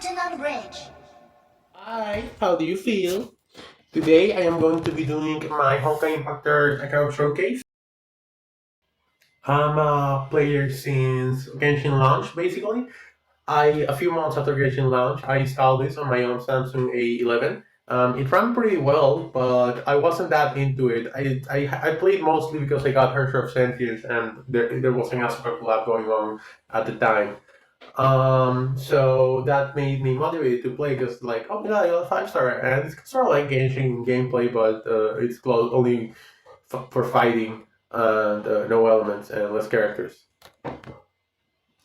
Captain on bridge. Hi, how do you feel? Today I am going to be doing my Honkai Impactor account showcase. I'm a player since Genshin launch, basically. A few months after Genshin launch, I installed this on my own Samsung A11. It ran pretty well, but I wasn't that into it. I played mostly because I got Hersher of Sentience, and there was an Asuka collab going on at the time. So that made me motivated to play because, like, oh my god, I got a 5 star, and it's sort of like Genshin gameplay, but it's close only for fighting and no elements and less characters.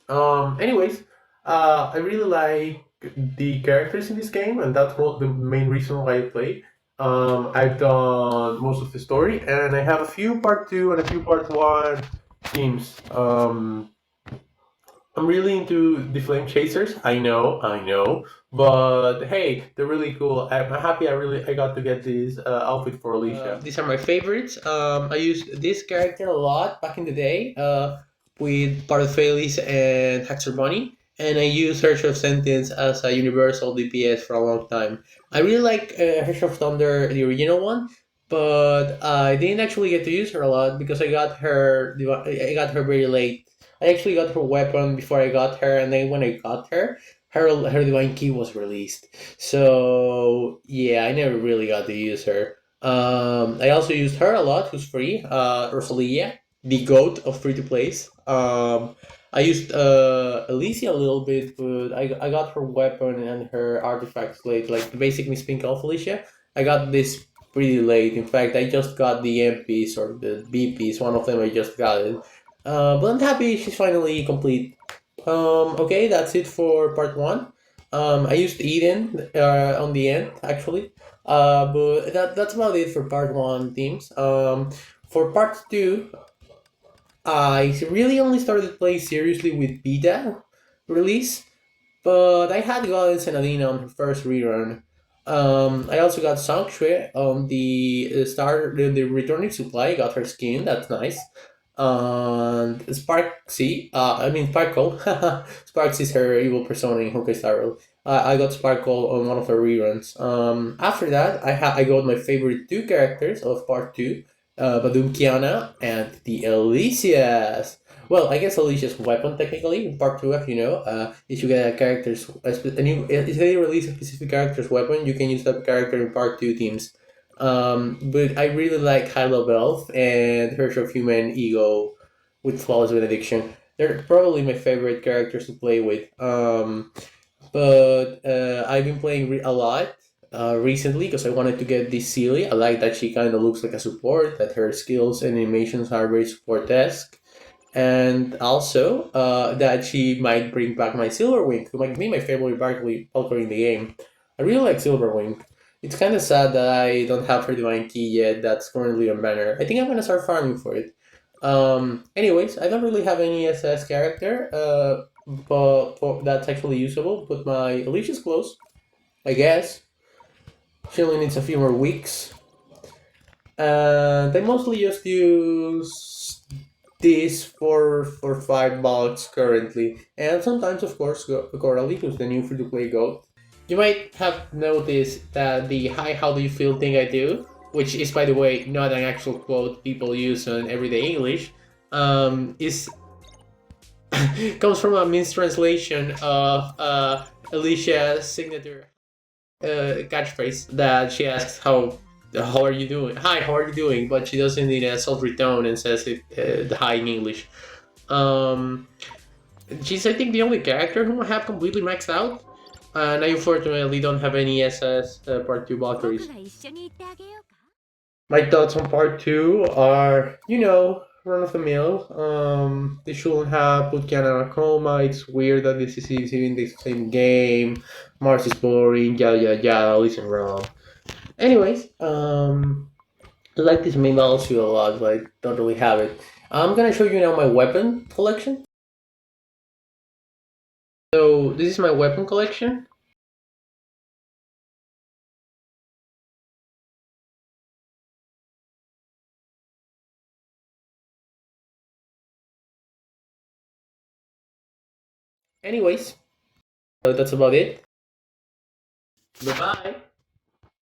Anyways, I really like the characters in this game, and that's the main reason why I play. I've done most of the story, and I have a few part two and a few part one teams. I'm really into the Flame Chasers. I know, but hey, they're really cool. I'm happy. I got to get this outfit for Alicia. These are my favorites. I used this character a lot back in the day with Paraphalis and Haxor Bunny, and I used Hersh of Sentience as a universal DPS for a long time. I really like Hersh of Thunder, the original one, but I didn't actually get to use her a lot because I got her very late. I actually got her weapon before I got her, and then when I got her, her divine key was released. So yeah, I never really got to use her. I also used her a lot, who's free. Rosalia, the goat of free to plays. I used Alicia a little bit, but I got her weapon and her artifacts late, like the basic Miss Pink Elf Alicia. I got this pretty late. In fact, I just got the MPs or the BPs. One of them I just got it. But I'm happy she's finally complete. Okay, that's it for part one. I used Eden on the end actually. But that's about it for part one themes. For part two, I really only started playing seriously with beta release, but I had gotten Senadina on her first rerun. I also got Sanctuary on the the returning supply. Got her skin. That's nice. And Sparksy, I mean Sparkle. Sparks is her evil persona in Honkai Star Rail. I got Sparkle on one of her reruns. After that, I got my favorite two characters of part two, Badum Kiana and the Elysias. Well, I guess Alicia's weapon technically in part two, if you know, if you get a character's a new if they release a specific character's weapon, you can use that character in part two teams. But I really like High Love Elf and Hirsch of Human Ego with Flawless Benediction. They're probably my favorite characters to play with. But I've been playing a lot recently because I wanted to get this Celia. I like that she kind of looks like a support, that her skills and animations are very support-esque. And also that she might bring back my Silverwing, who might be my favorite Valkyrie in the game. I really like Silverwing. It's kind of sad that I don't have her Divine Key yet. That's currently on banner. I think I'm gonna start farming for it. Anyways, I don't really have any SS character, but that's actually usable. But my Alicia's close, I guess. She only needs a few more weeks. And I mostly just use this for $5 currently, and sometimes, of course, Coralie, who's the new free-to-play goat. You might have noticed that the "Hi, how do you feel?" thing I do, which is, by the way, not an actual quote people use in everyday English, is comes from a mistranslation of Alicia's signature catchphrase that she asks how are you doing? Hi, how are you doing? But she doesn't need a sultry tone and says it the hi in English. Um, she's I think the only character whom I have completely maxed out, and I unfortunately don't have any SS Part Two Valkyries. My thoughts on Part Two are, run of the mill. They shouldn't have put Kiana in a coma. It's weird that this is even the same game. Mars is boring. Yada yada yada. Listen wrong. Anyways, I like this main molecule a lot, but I don't really have it. I'm gonna show you now my weapon collection. So this is my weapon collection. Anyways, that's about it. Bye bye.